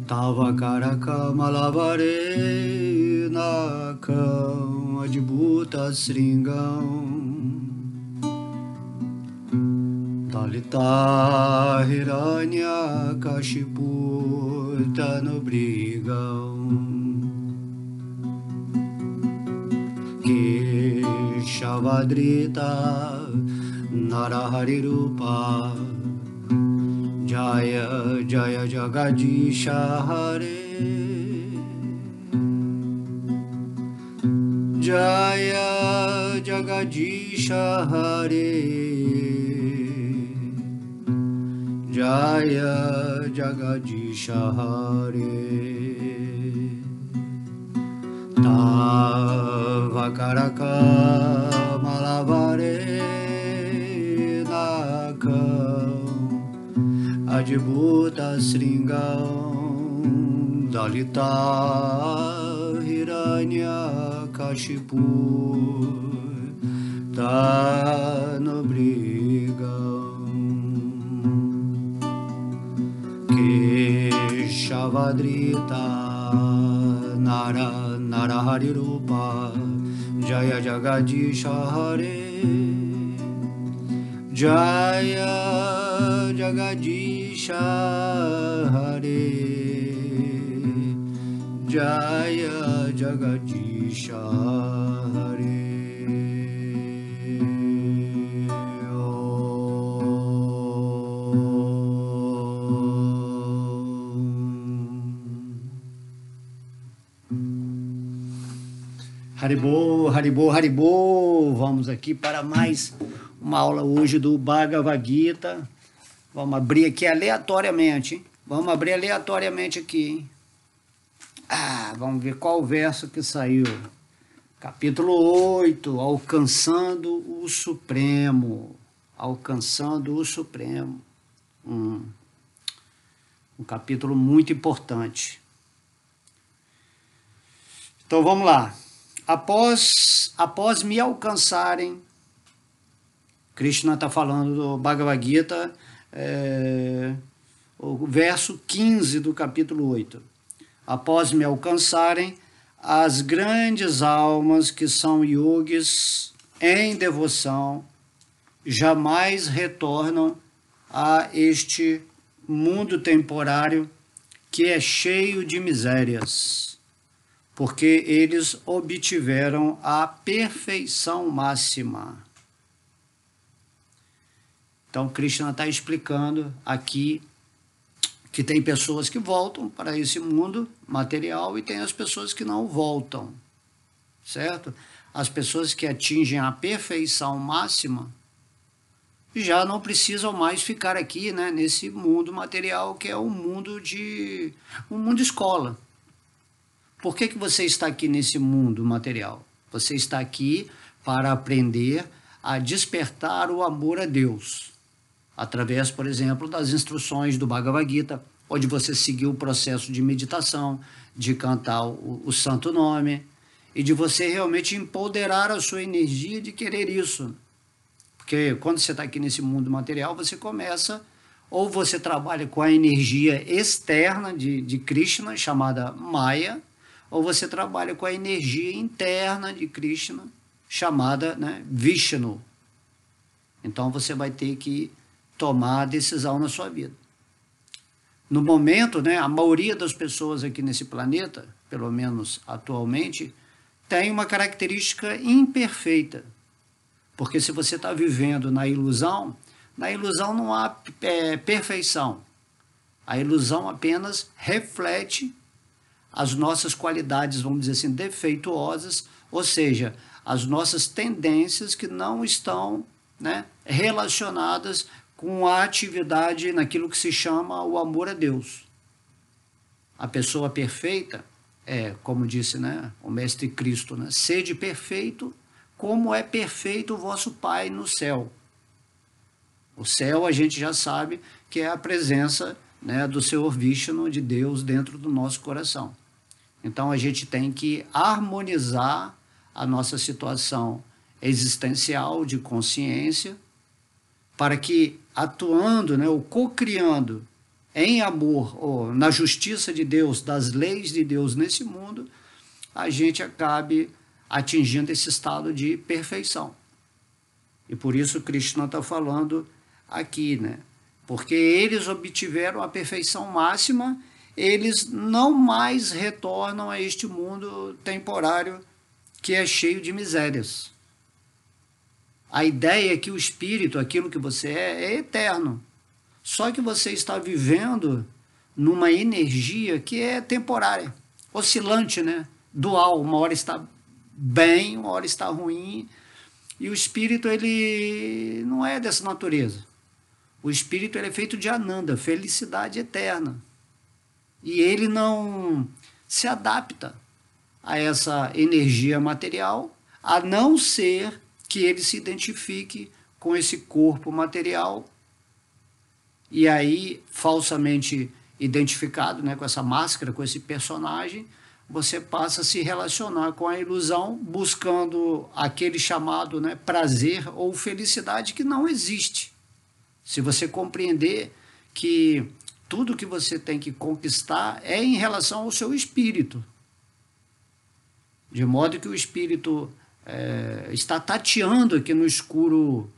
Tava karaka malavare nakam adibhuta sringam Dalita hiranya kashipu tanobrigam Keshavadrita narahari rupa Jaya Jaya Jagadisha Hare Jaya Jagadisha Hare Jaya Jagadisha Hare Tava Karaka Malavare Nakam Adibhuta Sringam Dalita Hiranya Kashipu Tanobrigam Keshavadrita Narahari Rupa Jaya Jagadisha Hare Jaya Jagadisha Hare Jaya Jagadisha Hare Haribô, Haribô, Haribô, vamos aqui para mais uma aula hoje do Bhagavad Gita. Vamos abrir aqui aleatoriamente, hein? Vamos abrir aleatoriamente aqui, hein? Vamos ver qual verso que saiu. Capítulo 8, Alcançando o Supremo. Alcançando o Supremo. Um capítulo muito importante. Então vamos lá. Após me alcançarem, Krishna está falando do Bhagavad Gita, o verso 15 do capítulo 8. Após me alcançarem, as grandes almas que são yogis em devoção jamais retornam a este mundo temporário que é cheio de misérias, porque eles obtiveram a perfeição máxima. Então, Krishna está explicando aqui que tem pessoas que voltam para esse mundo material e tem as pessoas que não voltam, certo? As pessoas que atingem a perfeição máxima já não precisam mais ficar aqui, né, nesse mundo material que é um mundo escola. Por que você está aqui nesse mundo material? Você está aqui para aprender a despertar o amor a Deus, através, por exemplo, das instruções do Bhagavad Gita, onde você seguir o processo de meditação, de cantar o santo nome, e de você realmente empoderar a sua energia de querer isso. Porque quando você está aqui nesse mundo material, você começa, ou você trabalha com a energia externa de Krishna, chamada Maya, ou você trabalha com a energia interna de Krishna, chamada, né, Vishnu. Então você vai ter que tomar a decisão na sua vida. No momento, né, a maioria das pessoas aqui nesse planeta, pelo menos atualmente, tem uma característica imperfeita. Porque se você está vivendo na ilusão não há perfeição. A ilusão apenas reflete as nossas qualidades, vamos dizer assim, defeituosas, ou seja, as nossas tendências que não estão, né, relacionadas com a atividade naquilo que se chama o amor a Deus. A pessoa perfeita é, como disse, né, o Mestre Cristo, né, sede perfeito como é perfeito o vosso Pai no céu. O céu a gente já sabe que é a presença, né, do Senhor Vishnu, de Deus, dentro do nosso coração. Então a gente tem que harmonizar a nossa situação existencial de consciência para que, atuando, né, ou co-criando em amor, ou na justiça de Deus, das leis de Deus nesse mundo, a gente acabe atingindo esse estado de perfeição. E por isso Krishna está falando aqui, né? Porque eles obtiveram a perfeição máxima, eles não mais retornam a este mundo temporário que é cheio de misérias. A ideia é que o espírito, aquilo que você é eterno. Só que você está vivendo numa energia que é temporária, oscilante, né? Dual, uma hora está bem, uma hora está ruim. E o espírito, ele não é dessa natureza. O espírito, ele é feito de Ananda, felicidade eterna. E ele não se adapta a essa energia material, a não ser que ele se identifique com esse corpo material, e aí, falsamente identificado, né, com essa máscara, com esse personagem, você passa a se relacionar com a ilusão, buscando aquele chamado, né, prazer ou felicidade que não existe. Se você compreender que tudo que você tem que conquistar é em relação ao seu espírito, de modo que o espírito está tateando aqui no escuro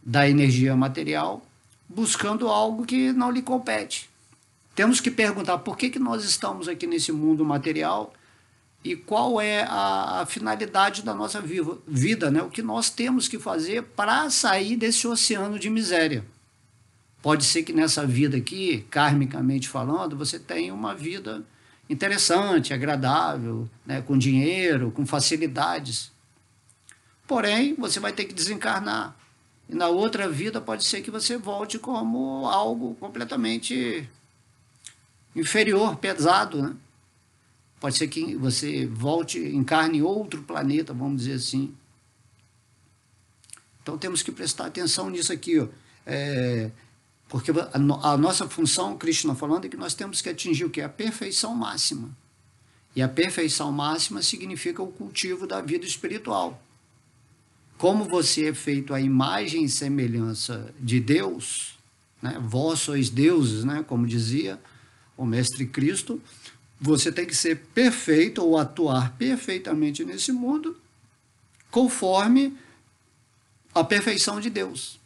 da energia material, buscando algo que não lhe compete. Temos que perguntar por que nós estamos aqui nesse mundo material e qual é a finalidade da nossa vida, né? O que nós temos que fazer para sair desse oceano de miséria. Pode ser que nessa vida aqui, karmicamente falando, você tenha uma vida interessante, agradável, né? Com dinheiro, com facilidades. Porém, você vai ter que desencarnar. E na outra vida pode ser que você volte como algo completamente inferior, pesado, né? Pode ser que você volte, encarne em outro planeta, vamos dizer assim. Então temos que prestar atenção nisso aqui, ó. Porque a nossa função, Krishna falando, é que nós temos que atingir o quê? A perfeição máxima. E a perfeição máxima significa o cultivo da vida espiritual. Como você é feito à imagem e semelhança de Deus, né? Vós sois deuses, né? Como dizia o Mestre Cristo, você tem que ser perfeito ou atuar perfeitamente nesse mundo conforme a perfeição de Deus.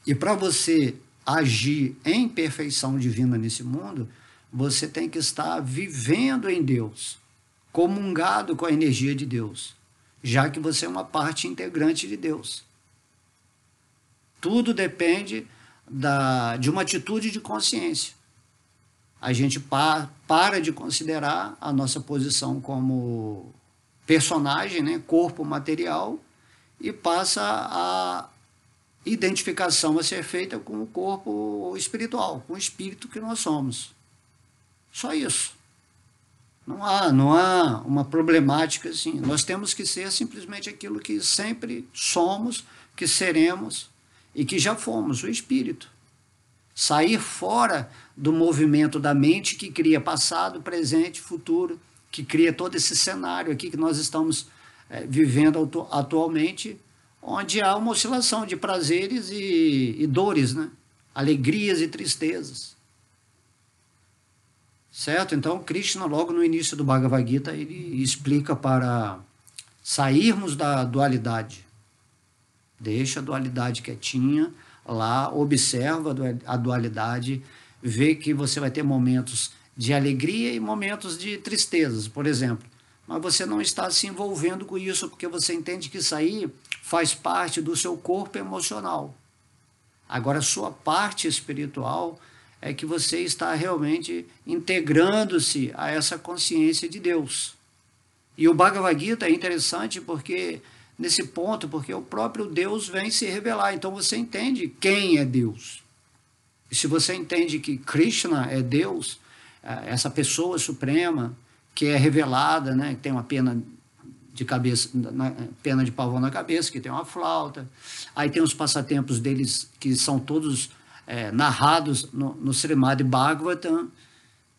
E para você agir em perfeição divina nesse mundo, você tem que estar vivendo em Deus, comungado com a energia de Deus, já que você é uma parte integrante de Deus. Tudo depende de uma atitude de consciência. A gente para de considerar a nossa posição como personagem, né, corpo material, e passa a identificação a ser feita com o corpo espiritual, com o espírito que nós somos. Só isso. Não há uma problemática assim. Nós temos que ser simplesmente aquilo que sempre somos, que seremos e que já fomos, o espírito. Sair fora do movimento da mente que cria passado, presente, futuro, que cria todo esse cenário aqui que nós estamos vivendo atualmente, onde há uma oscilação de prazeres e dores, né? Alegrias e tristezas. Certo? Então, Krishna, logo no início do Bhagavad Gita, ele explica para sairmos da dualidade. Deixa a dualidade quietinha, lá, observa a dualidade, vê que você vai ter momentos de alegria e momentos de tristezas, por exemplo. Mas você não está se envolvendo com isso, porque você entende que isso aí faz parte do seu corpo emocional. Agora, a sua parte espiritual é que você está realmente integrando-se a essa consciência de Deus. E o Bhagavad Gita é interessante porque, nesse ponto, porque o próprio Deus vem se revelar. Então você entende quem é Deus. E se você entende que Krishna é Deus, essa pessoa suprema, que é revelada, né, que tem uma pena de cabeça, pena de pavão na cabeça, que tem uma flauta, aí tem os passatempos deles que são todos narrados no Srimad Bhagavatam,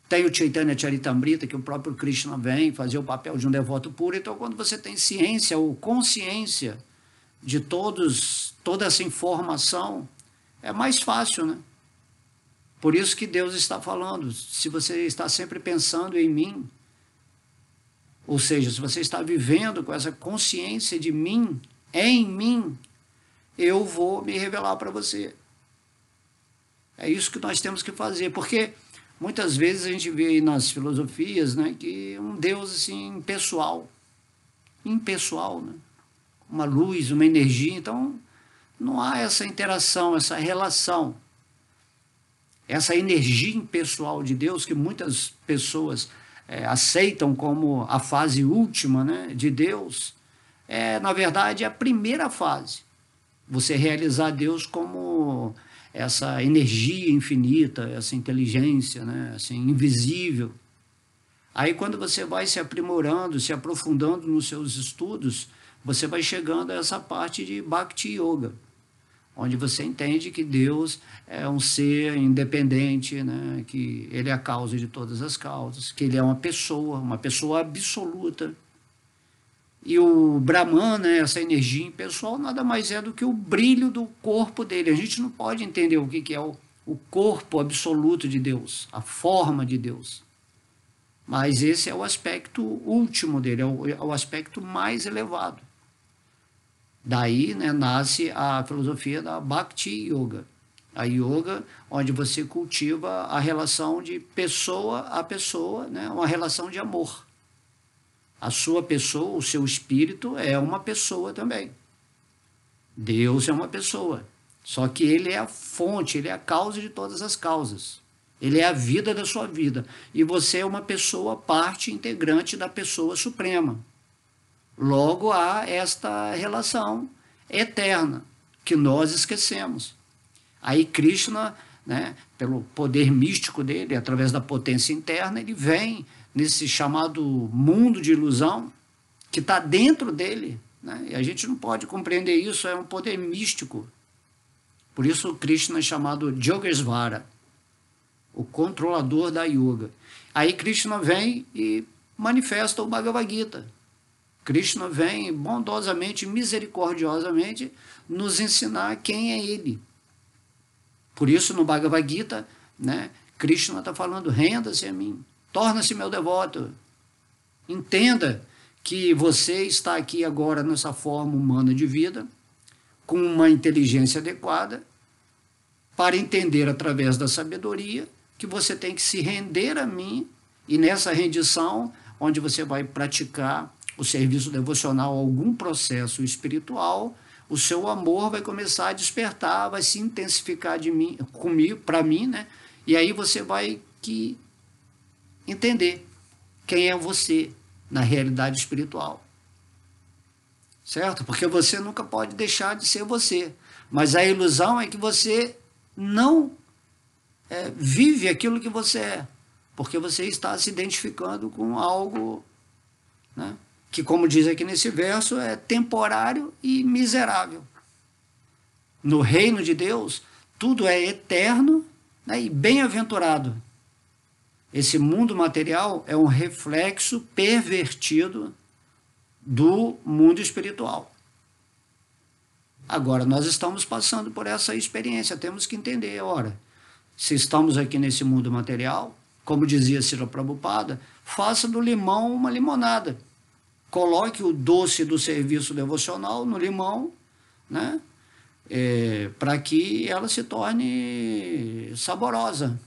tem o Chaitanya Charitamrita, que o próprio Krishna vem fazer o papel de um devoto puro. Então, quando você tem ciência ou consciência de toda essa informação, é mais fácil, né? Por isso que Deus está falando, se você está sempre pensando em mim, ou seja, se você está vivendo com essa consciência de mim, em mim, eu vou me revelar para você. É isso que nós temos que fazer, porque muitas vezes a gente vê aí nas filosofias, né, que um Deus assim, impessoal, né? Uma luz, uma energia, então não há essa interação, essa relação. Essa energia impessoal de Deus, que muitas pessoas aceitam como a fase última, né, de Deus, na verdade, a primeira fase. Você realizar Deus como essa energia infinita, essa inteligência, né, assim, invisível. Aí, quando você vai se aprimorando, se aprofundando nos seus estudos, você vai chegando a essa parte de Bhakti Yoga, onde você entende que Deus é um ser independente, né? Que Ele é a causa de todas as causas, que Ele é uma pessoa absoluta. E o Brahman, né, essa energia impessoal, nada mais é do que o brilho do corpo dele. A gente não pode entender o que é o corpo absoluto de Deus, a forma de Deus. Mas esse é o aspecto último dele, é o aspecto mais elevado. Daí, né, nasce a filosofia da Bhakti Yoga. A yoga onde você cultiva a relação de pessoa a pessoa, né, uma relação de amor. A sua pessoa, o seu espírito é uma pessoa também. Deus é uma pessoa. Só que Ele é a fonte, Ele é a causa de todas as causas. Ele é a vida da sua vida. E você é uma pessoa, parte integrante da pessoa suprema. Logo há esta relação eterna que nós esquecemos. Aí Krishna, né, pelo poder místico dele, através da potência interna, ele vem nesse chamado mundo de ilusão que está dentro dele, né? E a gente não pode compreender isso, é um poder místico. Por isso Krishna é chamado Yogesvara, o controlador da yoga. Aí Krishna vem e manifesta o Bhagavad Gita. Krishna vem bondosamente, misericordiosamente nos ensinar quem é Ele. Por isso, no Bhagavad Gita, né, Krishna está falando, renda-se a mim, torna-se meu devoto. Entenda que você está aqui agora nessa forma humana de vida, com uma inteligência adequada, para entender através da sabedoria que você tem que se render a mim, e nessa rendição, onde você vai praticar o serviço devocional, algum processo espiritual, o seu amor vai começar a despertar, vai se intensificar de mim, comigo, para mim, né? E aí você vai entender quem é você na realidade espiritual. Certo? Porque você nunca pode deixar de ser você. Mas a ilusão é que você não vive aquilo que você é, porque você está se identificando com algo, né, que, como diz aqui nesse verso, é temporário e miserável. No reino de Deus, tudo é eterno, né, e bem-aventurado. Esse mundo material é um reflexo pervertido do mundo espiritual. Agora, nós estamos passando por essa experiência, temos que entender, ora, se estamos aqui nesse mundo material, como dizia Srila Prabhupada, faça do limão uma limonada. Coloque o doce do serviço devocional no limão, né, para que ela se torne saborosa.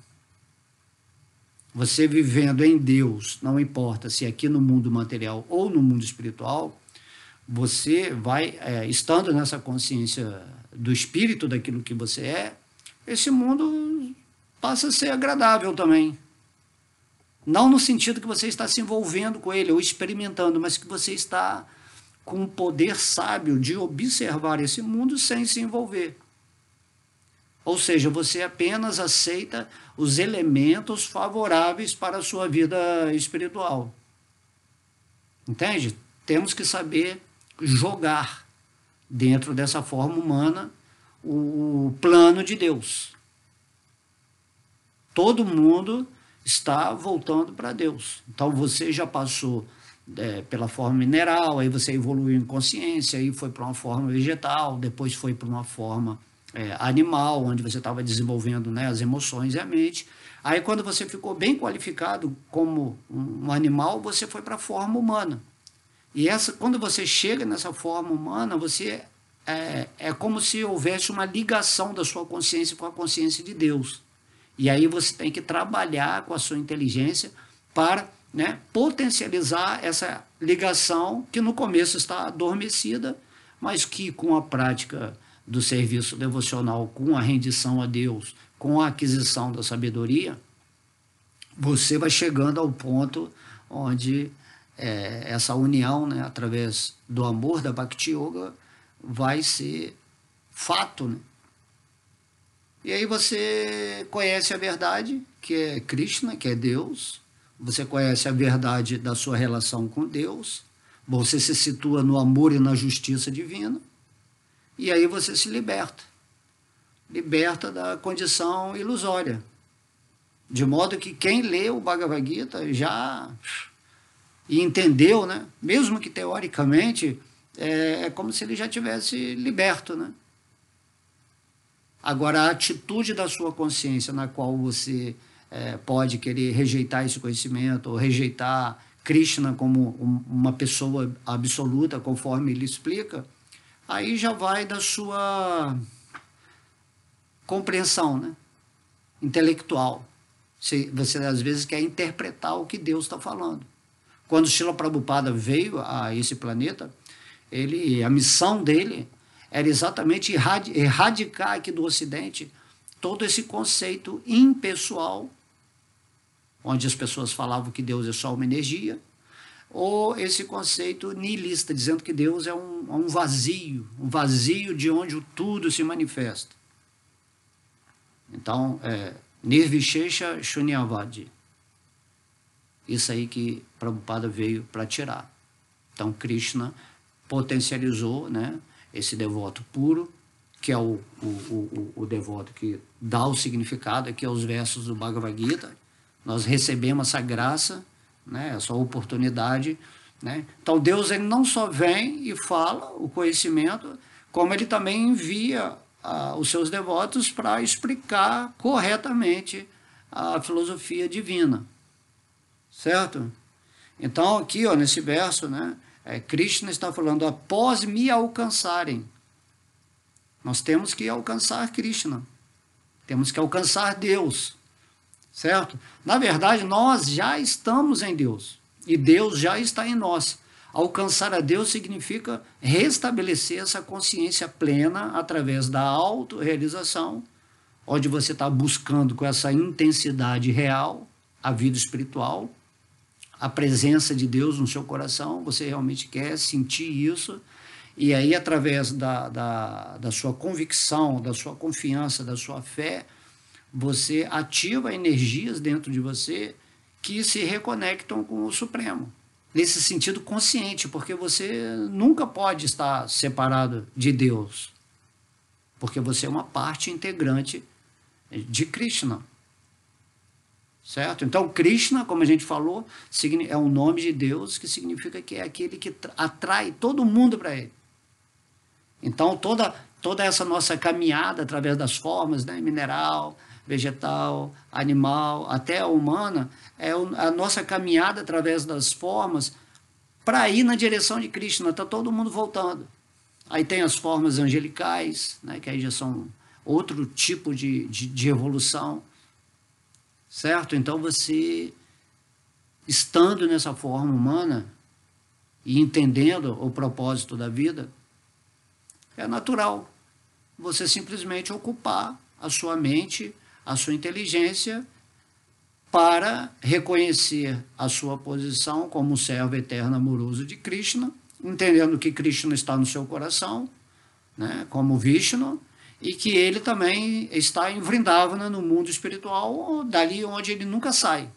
Você vivendo em Deus, não importa se aqui no mundo material ou no mundo espiritual, você vai, estando nessa consciência do espírito daquilo que você é, esse mundo passa a ser agradável também. Não no sentido que você está se envolvendo com ele ou experimentando, mas que você está com o poder sábio de observar esse mundo sem se envolver. Ou seja, você apenas aceita os elementos favoráveis para a sua vida espiritual. Entende? Temos que saber jogar dentro dessa forma humana o plano de Deus. Todo mundo está voltando para Deus. Então você já passou pela forma mineral, aí você evoluiu em consciência, aí foi para uma forma vegetal, depois foi para uma forma animal, onde você estava desenvolvendo, né, as emoções e a mente. Aí, quando você ficou bem qualificado como um animal, você foi para a forma humana. E quando você chega nessa forma humana, você é como se houvesse uma ligação da sua consciência com a consciência de Deus. E aí você tem que trabalhar com a sua inteligência para, né, potencializar essa ligação que no começo está adormecida, mas que com a prática do serviço devocional, com a rendição a Deus, com a aquisição da sabedoria, você vai chegando ao ponto onde essa união, né, através do amor da Bhakti Yoga, vai ser fato, né? E aí você conhece a verdade, que é Krishna, que é Deus. Você conhece a verdade da sua relação com Deus. Você se situa no amor e na justiça divina. E aí você se liberta. Liberta da condição ilusória. De modo que quem lê o Bhagavad Gita já entendeu, né? Mesmo que teoricamente, é como se ele já tivesse liberto, né? Agora, a atitude da sua consciência na qual você pode querer rejeitar esse conhecimento, ou rejeitar Krishna como uma pessoa absoluta, conforme ele explica, aí já vai da sua compreensão, né, intelectual. Você, às vezes, quer interpretar o que Deus está falando. Quando Srila Prabhupada veio a esse planeta, a missão dele era exatamente erradicar aqui do Ocidente todo esse conceito impessoal, onde as pessoas falavam que Deus é só uma energia, ou esse conceito nihilista, dizendo que Deus é um vazio de onde tudo se manifesta. Então, Nirvishesha Shunyavadi. Isso aí que Prabhupada veio para tirar. Então, Krishna potencializou, né, esse devoto puro, que é o devoto que dá o significado aqui aos versos do Bhagavad Gita. Nós recebemos essa graça, né, essa oportunidade, né? Então, Deus, ele não só vem e fala o conhecimento, como ele também envia os seus devotos para explicar corretamente a filosofia divina. Certo? Então, aqui, ó, nesse verso, né, Krishna está falando: após me alcançarem. Nós temos que alcançar Krishna. Temos que alcançar Deus. Certo? Na verdade, nós já estamos em Deus. E Deus já está em nós. Alcançar a Deus significa restabelecer essa consciência plena através da autorrealização, onde você está buscando com essa intensidade real a vida espiritual, a presença de Deus no seu coração, você realmente quer sentir isso, e aí através da sua convicção, da sua confiança, da sua fé, você ativa energias dentro de você que se reconectam com o Supremo, nesse sentido consciente, porque você nunca pode estar separado de Deus, porque você é uma parte integrante de Krishna. Certo? Então, Krishna, como a gente falou, é um nome de Deus que significa que é aquele que atrai todo mundo para ele. Então, toda essa nossa caminhada através das formas, né, mineral, vegetal, animal, até a humana, é a nossa caminhada através das formas para ir na direção de Krishna. Está todo mundo voltando. Aí tem as formas angelicais, né, que aí já são outro tipo de evolução. Certo? Então, você, estando nessa forma humana e entendendo o propósito da vida, é natural você simplesmente ocupar a sua mente, a sua inteligência, para reconhecer a sua posição como servo eterno amoroso de Krishna, entendendo que Krishna está no seu coração, né, como Vishnu, e que ele também está em Vrindavana, no mundo espiritual, dali onde ele nunca sai.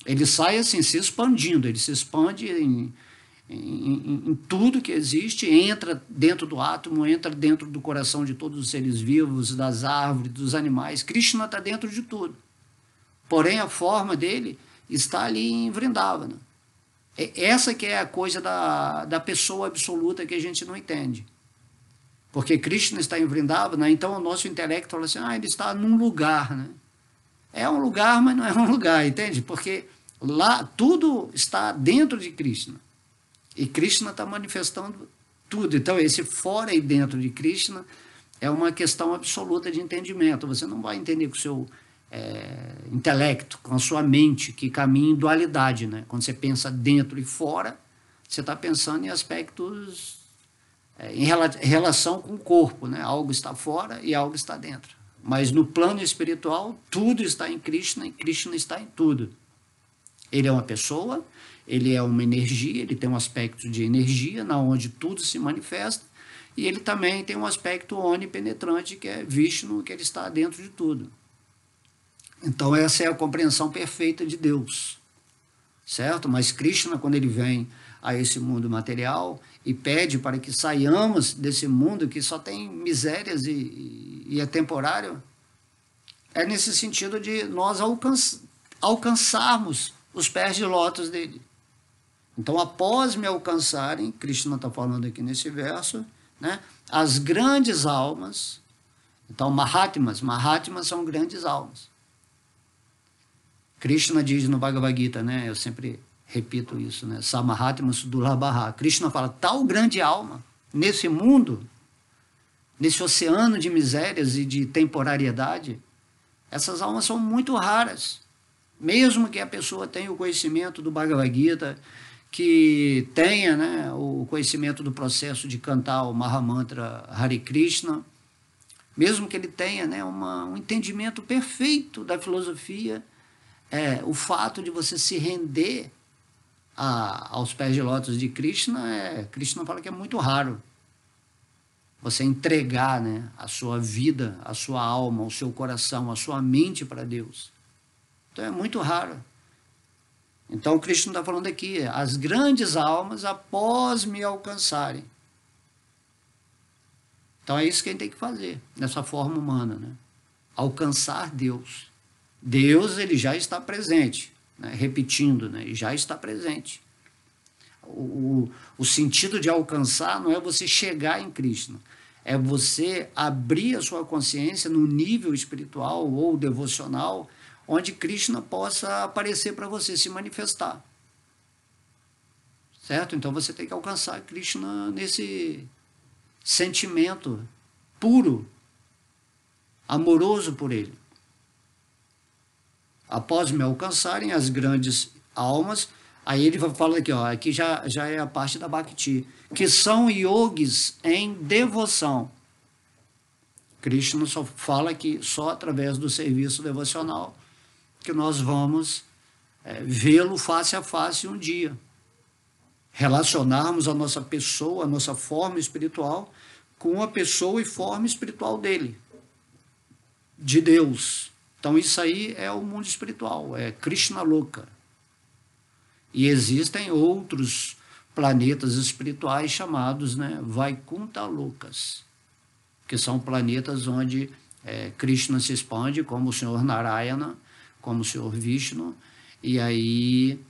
Ele sai assim, se expandindo, ele se expande em tudo que existe, entra dentro do átomo, entra dentro do coração de todos os seres vivos, das árvores, dos animais. Krishna está dentro de tudo. Porém, a forma dele está ali em Vrindavana. Essa que é a coisa da pessoa absoluta que a gente não entende. Porque Krishna está em Vrindavana, então o nosso intelecto fala assim, ele está num lugar, né? É um lugar, mas não é um lugar, entende? Porque lá tudo está dentro de Krishna. E Krishna está manifestando tudo. Então, esse fora e dentro de Krishna é uma questão absoluta de entendimento. Você não vai entender com o seu intelecto, com a sua mente, que caminha em dualidade, né? Quando você pensa dentro e fora, você está pensando em aspectos em relação com o corpo, né? Algo está fora e algo está dentro. Mas no plano espiritual, tudo está em Krishna e Krishna está em tudo. Ele é uma pessoa, ele é uma energia, ele tem um aspecto de energia, na onde tudo se manifesta, e ele também tem um aspecto onipenetrante, que é Vishnu, que ele está dentro de tudo. Então, essa é a compreensão perfeita de Deus, certo? Mas Krishna, quando ele vem a esse mundo material e pede para que saiamos desse mundo que só tem misérias e é temporário, é nesse sentido de nós alcançarmos os pés de lótus dele. Então, após me alcançarem, Krishna está falando aqui nesse verso, né, as grandes almas, então Mahatmas são grandes almas. Krishna diz no Bhagavad Gita, né, eu sempre repito isso, né, Samahatma Sudurlabha. Krishna fala, tal grande alma, nesse mundo, nesse oceano de misérias e de temporariedade, essas almas são muito raras. Mesmo que a pessoa tenha o conhecimento do Bhagavad Gita, que tenha, né, o conhecimento do processo de cantar o Mahamantra Hare Krishna, mesmo que ele tenha, né, um entendimento perfeito da filosofia, o fato de você se render aos pés de lótus de Krishna, Krishna fala que é muito raro. Você entregar, né, a sua vida, a sua alma, o seu coração, a sua mente para Deus. Então é muito raro. Então Krishna está falando aqui, as grandes almas após me alcançarem. Então é isso que a gente tem que fazer, nessa forma humana, né? Alcançar Deus. Deus, ele já está presente, né? Repetindo, né? Já está presente. O sentido de alcançar não é você chegar em Krishna, é você abrir a sua consciência no nível espiritual ou devocional, onde Krishna possa aparecer para você, se manifestar. Certo? Então você tem que alcançar Krishna nesse sentimento puro, amoroso por ele. Após me alcançarem as grandes almas, aí ele fala aqui, aqui já é a parte da Bhakti, que são yogis em devoção. Krishna só fala que só através do serviço devocional que nós vamos vê-lo face a face um dia. Relacionarmos a nossa pessoa, a nossa forma espiritual, com a pessoa e forma espiritual dele, de Deus. Então isso aí é o mundo espiritual, é Krishna Loka. E existem outros planetas espirituais chamados, né, Vaikuntha Lokas, que são planetas onde Krishna se expande como o Senhor Narayana, como o Senhor Vishnu, e aí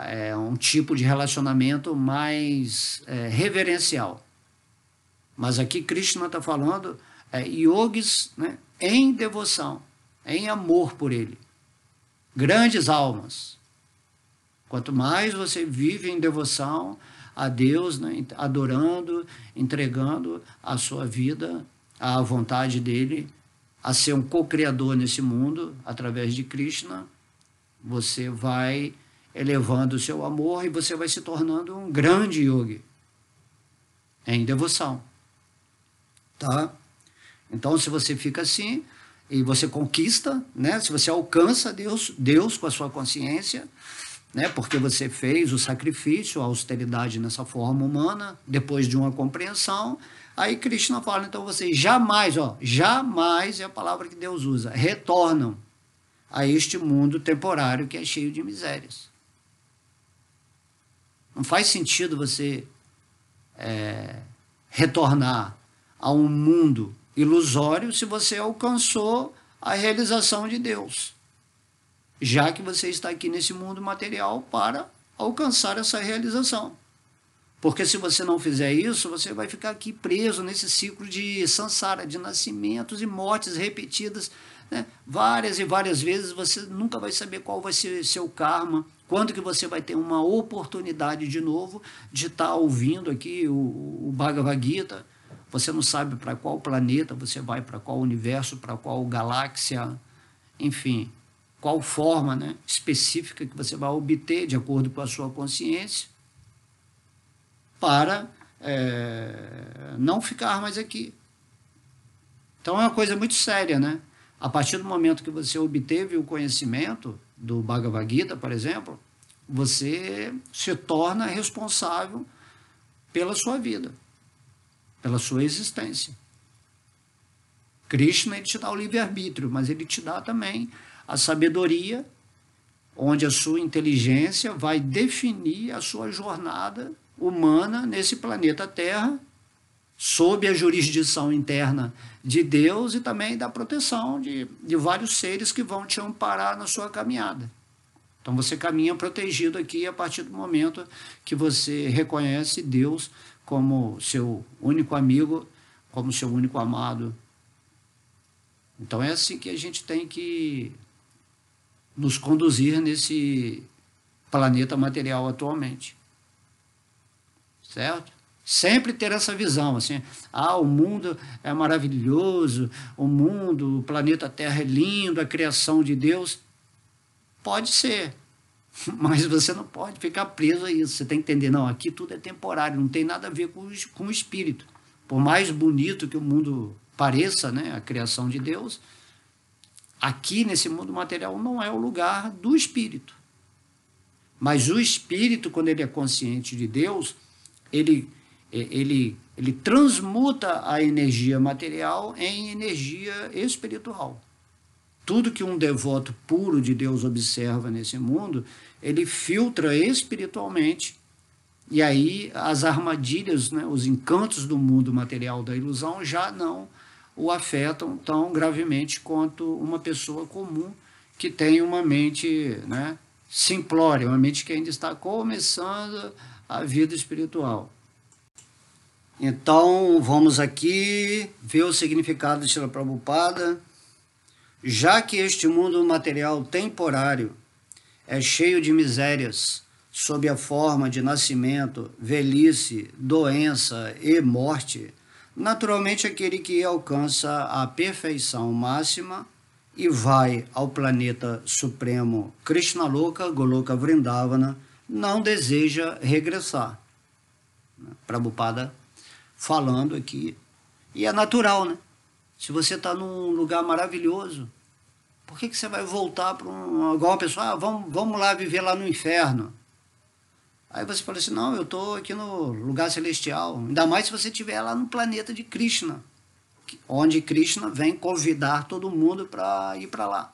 é um tipo de relacionamento mais reverencial. Mas aqui Krishna está falando yogis, né, em devoção, em amor por ele. Grandes almas. Quanto mais você vive em devoção a Deus, né, adorando, entregando a sua vida à vontade dele, a ser um co-criador nesse mundo, através de Krishna, você vai elevando o seu amor e você vai se tornando um grande yogi em devoção. Tá? Então, se você fica assim, e você conquista, né? Se você alcança Deus com a sua consciência, né? Porque você fez o sacrifício, a austeridade nessa forma humana, depois de uma compreensão, aí Krishna fala, então vocês jamais, jamais é a palavra que Deus usa, retornam a este mundo temporário que é cheio de misérias. Não faz sentido você retornar a um mundo ilusório se você alcançou a realização de Deus, já que você está aqui nesse mundo material para alcançar essa realização. Porque se você não fizer isso, você vai ficar aqui preso nesse ciclo de samsara, de nascimentos e mortes repetidas, né? Várias e várias vezes. Você nunca vai saber qual vai ser seu karma, quando que você vai ter uma oportunidade de novo de estar ouvindo aqui o Bhagavad Gita. Você não sabe para qual planeta você vai, para qual universo, para qual galáxia, enfim, qual forma, né, específica que você vai obter de acordo com a sua consciência, para não ficar mais aqui. Então é uma coisa muito séria, né? A partir do momento que você obteve o conhecimento do Bhagavad Gita, por exemplo, você se torna responsável pela sua vida, pela sua existência. Krishna, ele te dá o livre-arbítrio, mas ele te dá também a sabedoria, onde a sua inteligência vai definir a sua jornada humana nesse planeta Terra, sob a jurisdição interna de Deus e também da proteção de vários seres que vão te amparar na sua caminhada. Então você caminha protegido aqui a partir do momento que você reconhece Deus como seu único amigo, como seu único amado. Então é assim que a gente tem que nos conduzir nesse planeta material atualmente. Certo? Sempre ter essa visão, assim, o mundo é maravilhoso, o mundo, o planeta Terra é lindo, a criação de Deus. Pode ser, mas você não pode ficar preso a isso. Você tem que entender, não, aqui tudo é temporário, não tem nada a ver com o espírito. Por mais bonito que o mundo pareça, né, a criação de Deus, aqui nesse mundo material não é o lugar do espírito. Mas o espírito, quando ele é consciente de Deus, ele transmuta a energia material em energia espiritual. Tudo que um devoto puro de Deus observa nesse mundo, ele filtra espiritualmente, e aí as armadilhas, né, os encantos do mundo material da ilusão já não o afetam tão gravemente quanto uma pessoa comum que tem uma mente, né, simplória, uma mente que ainda está começando a vida espiritual. Então, vamos aqui ver o significado de Srila Prabhupada. Já que este mundo material temporário é cheio de misérias, sob a forma de nascimento, velhice, doença e morte, naturalmente aquele que alcança a perfeição máxima e vai ao planeta supremo Krishnaloka, Goloka Vrindavana, não deseja regressar. Prabhupada falando aqui. E é natural, né? Se você está num lugar maravilhoso, por que você vai voltar para igual uma pessoa, vamos lá viver lá no inferno? Aí você fala assim, não, eu estou aqui no lugar celestial. Ainda mais se você estiver lá no planeta de Krishna, onde Krishna vem convidar todo mundo para ir para lá.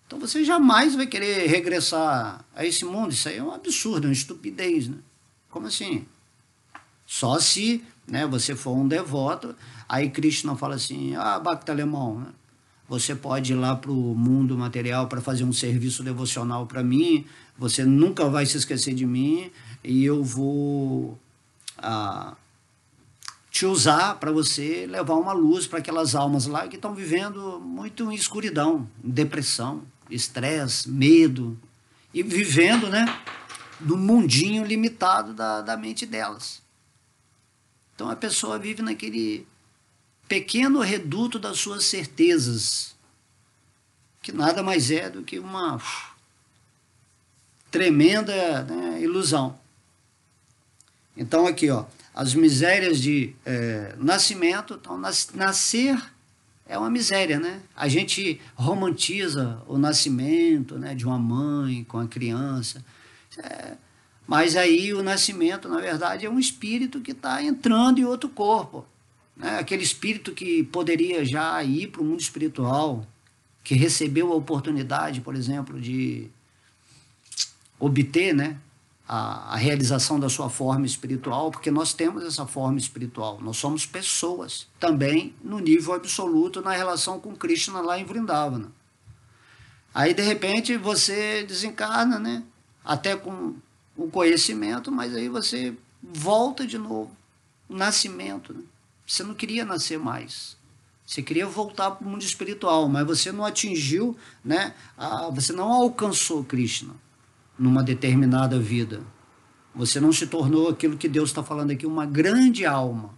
Então você jamais vai querer regressar a esse mundo. Isso aí é um absurdo, uma estupidez, né? Como assim? Só se, né, você for um devoto, aí Krishna fala assim, Bhakta alemão, né? Você pode ir lá para o mundo material para fazer um serviço devocional para mim, você nunca vai se esquecer de mim e eu vou te usar para você levar uma luz para aquelas almas lá que estão vivendo muito em escuridão, em depressão, estresse, medo, e vivendo, né, no mundinho limitado da mente delas. Então a pessoa vive naquele pequeno reduto das suas certezas, que nada mais é do que uma tremenda, né, ilusão. Então aqui, as misérias de nascimento, então, nascer é uma miséria, né? A gente romantiza o nascimento, né, de uma mãe com a criança, mas aí o nascimento, na verdade, é um espírito que está entrando em outro corpo. Né? Aquele espírito que poderia já ir para o mundo espiritual, que recebeu a oportunidade, por exemplo, de obter, né, a realização da sua forma espiritual, porque nós temos essa forma espiritual, nós somos pessoas, também no nível absoluto, na relação com Krishna lá em Vrindavana. Aí, de repente, você desencarna, né, até com o conhecimento, mas aí você volta de novo, o nascimento, né? Você não queria nascer mais, você queria voltar para o mundo espiritual, mas você não atingiu, né? Você não alcançou Krishna numa determinada vida. Você não se tornou aquilo que Deus está falando aqui, uma grande alma.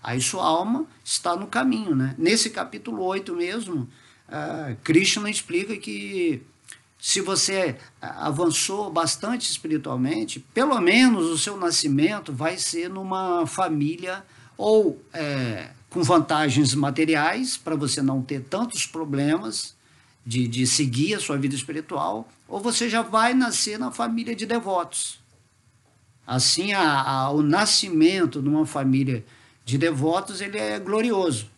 Aí sua alma está no caminho, né? Nesse capítulo 8 mesmo, Krishna explica que se você avançou bastante espiritualmente, pelo menos o seu nascimento vai ser numa família ou com vantagens materiais, para você não ter tantos problemas de seguir a sua vida espiritual, ou você já vai nascer na família de devotos. Assim, o nascimento numa família de devotos, ele é glorioso.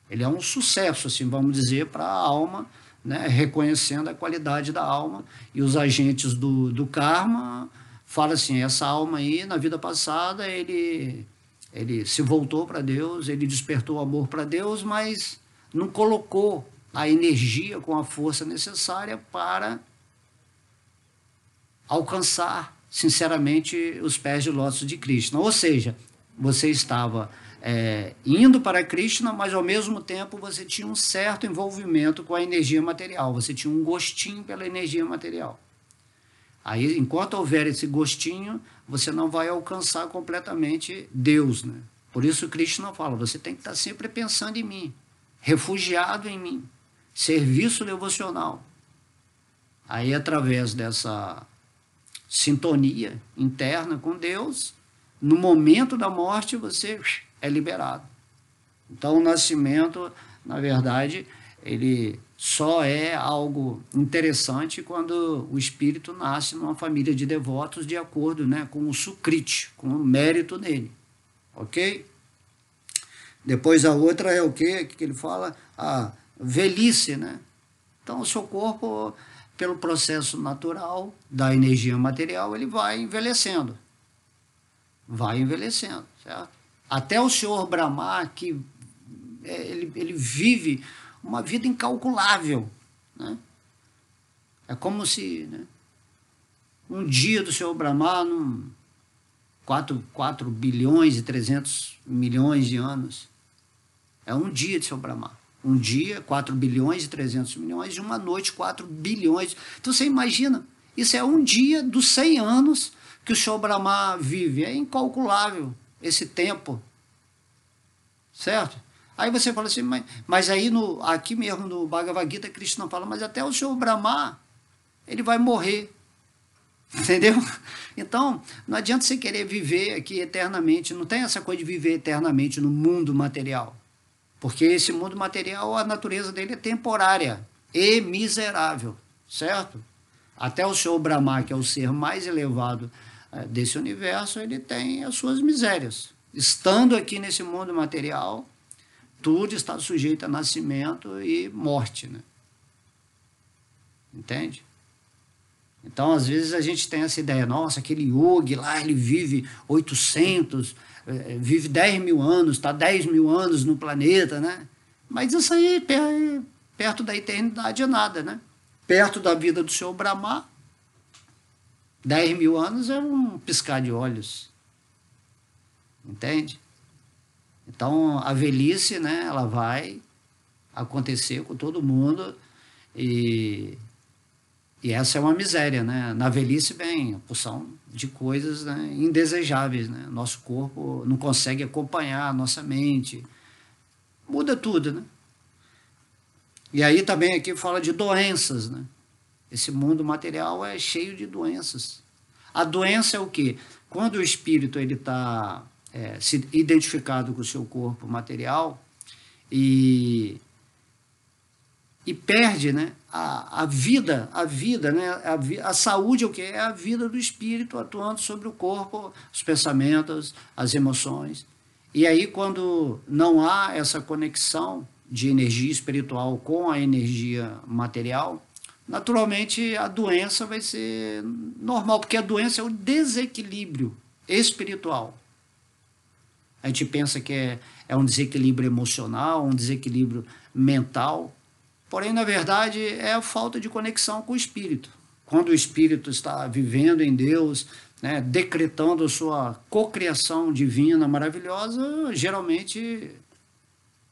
Ele é um sucesso, assim, vamos dizer, para a alma, né, reconhecendo a qualidade da alma. E os agentes do karma falam assim, essa alma aí, na vida passada, ele se voltou para Deus, ele despertou o amor para Deus, mas não colocou a energia com a força necessária para alcançar sinceramente os pés de lótus de Krishna. Ou seja, você estava indo para Krishna, mas ao mesmo tempo você tinha um certo envolvimento com a energia material, você tinha um gostinho pela energia material. Aí, enquanto houver esse gostinho, você não vai alcançar completamente Deus, né? Por isso Krishna fala, você tem que estar sempre pensando em mim, refugiado em mim, serviço devocional. Aí, através dessa sintonia interna com Deus, no momento da morte você é liberado. Então o nascimento, na verdade, ele só é algo interessante quando o espírito nasce numa família de devotos de acordo, né, com o sukriti, com o mérito nele. Ok? Depois a outra é o quê? Que ele fala? A velhice, né? Então o seu corpo, pelo processo natural da energia material, ele vai envelhecendo. Vai envelhecendo, certo? Até o senhor Brahma, que ele vive uma vida incalculável, né? É como se, né, um dia do senhor Brahma, 4 bilhões e 300 milhões de anos, é um dia de senhor Brahma. Um dia, 4 bilhões e 300 milhões, e uma noite, 4 bilhões. Então você imagina, isso é um dia dos 100 anos que o senhor Brahma vive. É incalculável esse tempo, certo? Aí você fala assim, mas aí aqui mesmo no Bhagavad Gita, Krishna fala, mas até o senhor Brahma, ele vai morrer, entendeu? Então, não adianta você querer viver aqui eternamente, não tem essa coisa de viver eternamente no mundo material, porque esse mundo material, a natureza dele é temporária e miserável, certo? Até o senhor Brahma, que é o ser mais elevado desse universo, ele tem as suas misérias. Estando aqui nesse mundo material, tudo está sujeito a nascimento e morte, né? Entende? Então, às vezes a gente tem essa ideia, nossa, aquele yogi lá, ele vive 800, vive 10 mil anos, está 10 mil anos no planeta, né? Mas isso aí, perto da eternidade, é nada, né? Perto da vida do senhor Brahma, 10 mil anos é um piscar de olhos. Entende? Então, a velhice, né, ela vai acontecer com todo mundo e essa é uma miséria, né? Na velhice vem a porção de coisas, né, indesejáveis, né? Nosso corpo não consegue acompanhar a nossa mente, muda tudo, né? E aí também aqui fala de doenças, né? Esse mundo material é cheio de doenças. A doença é o quê? Quando o espírito está se identificado com o seu corpo material e perde, né, a vida, né, a saúde é o quê? É a vida do espírito atuando sobre o corpo, os pensamentos, as emoções. E aí, quando não há essa conexão de energia espiritual com a energia material, naturalmente a doença vai ser normal, porque a doença é o desequilíbrio espiritual. A gente pensa que é um desequilíbrio emocional, um desequilíbrio mental, porém, na verdade, é a falta de conexão com o espírito, quando o espírito está vivendo em Deus, né, decretando a sua cocriação divina maravilhosa, geralmente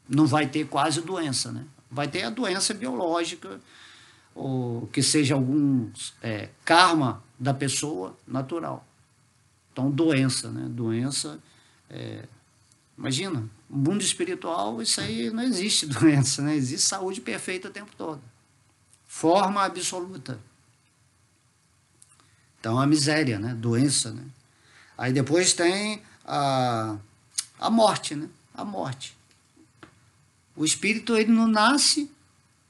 não vai ter quase doença, né? Vai ter a doença biológica, ou que seja algum karma da pessoa natural. Então, doença, né? Doença, imagina, no mundo espiritual, isso aí não existe doença, né? Existe saúde perfeita o tempo todo. Forma absoluta. Então, a miséria, né? Doença, né? Aí depois tem a morte, né? A morte. O espírito, ele não nasce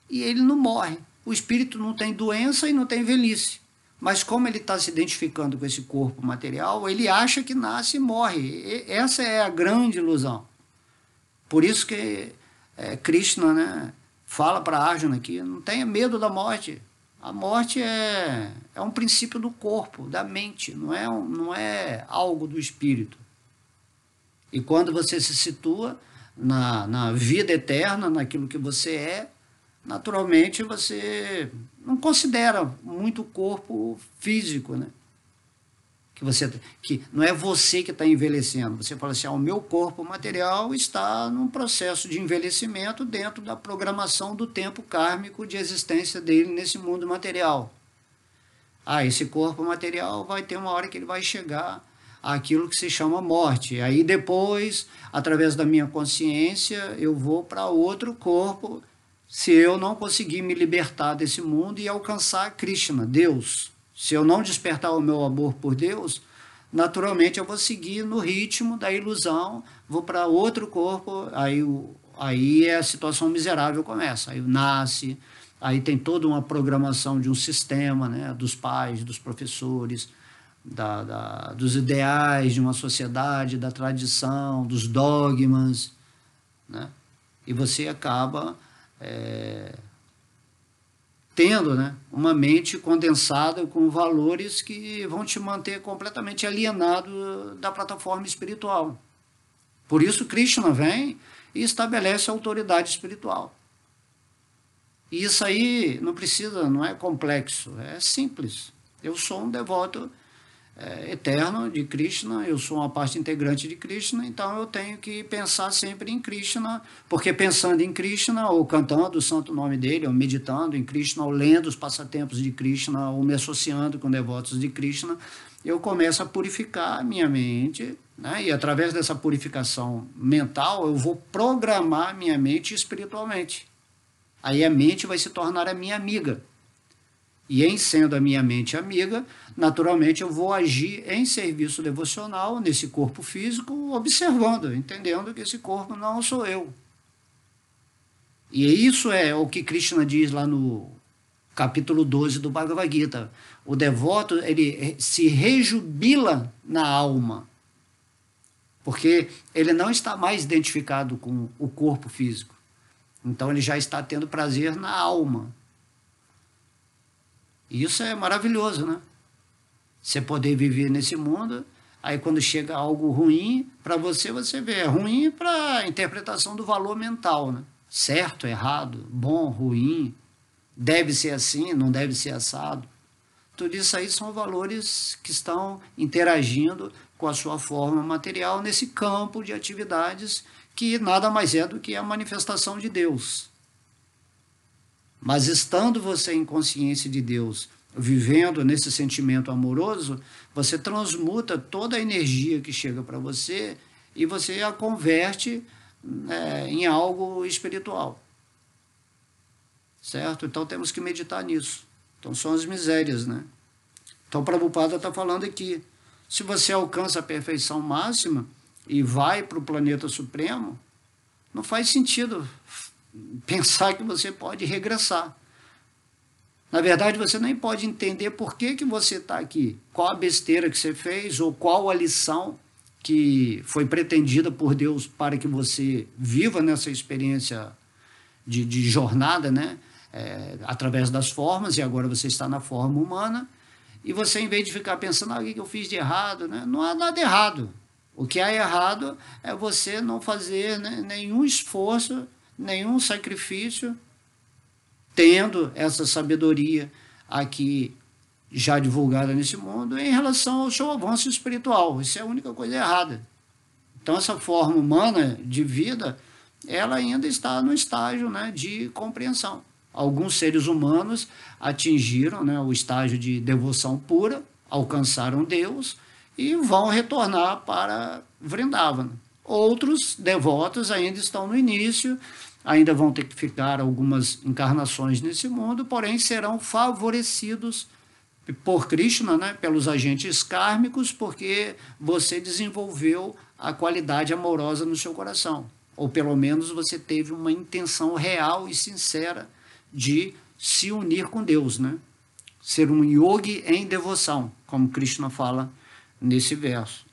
e ele não morre. O espírito não tem doença e não tem velhice. Mas como ele está se identificando com esse corpo material, ele acha que nasce e morre. Essa é a grande ilusão. Por isso que Krishna, né, fala para Arjuna que não tenha medo da morte. A morte é um princípio do corpo, da mente, não é algo do espírito. E quando você se situa na vida eterna, naquilo que você é, naturalmente você não considera muito o corpo físico, né? Que não é você que está envelhecendo. Você fala assim, o meu corpo material está num processo de envelhecimento dentro da programação do tempo kármico de existência dele nesse mundo material. Esse corpo material vai ter uma hora que ele vai chegar àquilo que se chama morte. Aí depois, através da minha consciência, eu vou para outro corpo, se eu não conseguir me libertar desse mundo e alcançar Krishna, Deus. Se eu não despertar o meu amor por Deus, naturalmente eu vou seguir no ritmo da ilusão, vou para outro corpo, aí a situação miserável começa. Aí nasce, aí tem toda uma programação de um sistema, né, dos pais, dos professores, dos ideais de uma sociedade, da tradição, dos dogmas, né? E você acaba tendo, né, uma mente condensada com valores que vão te manter completamente alienado da plataforma espiritual. Por isso Krishna vem e estabelece a autoridade espiritual. E isso aí não é complexo, é simples. Eu sou um devoto eterno de Krishna, eu sou uma parte integrante de Krishna, então eu tenho que pensar sempre em Krishna, porque pensando em Krishna, ou cantando o santo nome dele, ou meditando em Krishna, ou lendo os passatempos de Krishna, ou me associando com devotos de Krishna, eu começo a purificar a minha mente, né? E através dessa purificação mental, eu vou programar minha mente espiritualmente. Aí a mente vai se tornar a minha amiga. E em sendo a minha mente amiga, naturalmente eu vou agir em serviço devocional nesse corpo físico, observando, entendendo que esse corpo não sou eu. E isso é o que Krishna diz lá no capítulo 12 do Bhagavad Gita. O devoto, ele se rejubila na alma, porque ele não está mais identificado com o corpo físico. Então ele já está tendo prazer na alma. E isso é maravilhoso, né? Você poder viver nesse mundo, aí quando chega algo ruim, para você vê, é ruim para a interpretação do valor mental, né? Certo, errado, bom, ruim, deve ser assim, não deve ser assado. Tudo isso aí são valores que estão interagindo com a sua forma material nesse campo de atividades que nada mais é do que a manifestação de Deus. Mas estando você em consciência de Deus, vivendo nesse sentimento amoroso, você transmuta toda a energia que chega para você e você a converte em algo espiritual. Certo? Então temos que meditar nisso. Então são as misérias, né? Então Prabhupada está falando aqui, se você alcança a perfeição máxima e vai para o planeta supremo, não faz sentido pensar que você pode regressar. Na verdade, você nem pode entender por que você está aqui, qual a besteira que você fez ou qual a lição que foi pretendida por Deus para que você viva nessa experiência de jornada, né? Através das formas, e agora você está na forma humana, e você, em vez de ficar pensando, o que eu fiz de errado, né? Não há nada errado. O que há errado é você não fazer, né, nenhum esforço, nenhum sacrifício, tendo essa sabedoria aqui já divulgada nesse mundo em relação ao seu avanço espiritual. Isso é a única coisa errada. Então, essa forma humana de vida, ela ainda está no estágio, né, de compreensão. Alguns seres humanos atingiram, né, o estágio de devoção pura, alcançaram Deus e vão retornar para Vrindavana. Outros devotos ainda estão no início, ainda vão ter que ficar algumas encarnações nesse mundo, porém serão favorecidos por Krishna, né, pelos agentes kármicos, porque você desenvolveu a qualidade amorosa no seu coração. Ou pelo menos você teve uma intenção real e sincera de se unir com Deus, né? Ser um yogi em devoção, como Krishna fala nesse verso.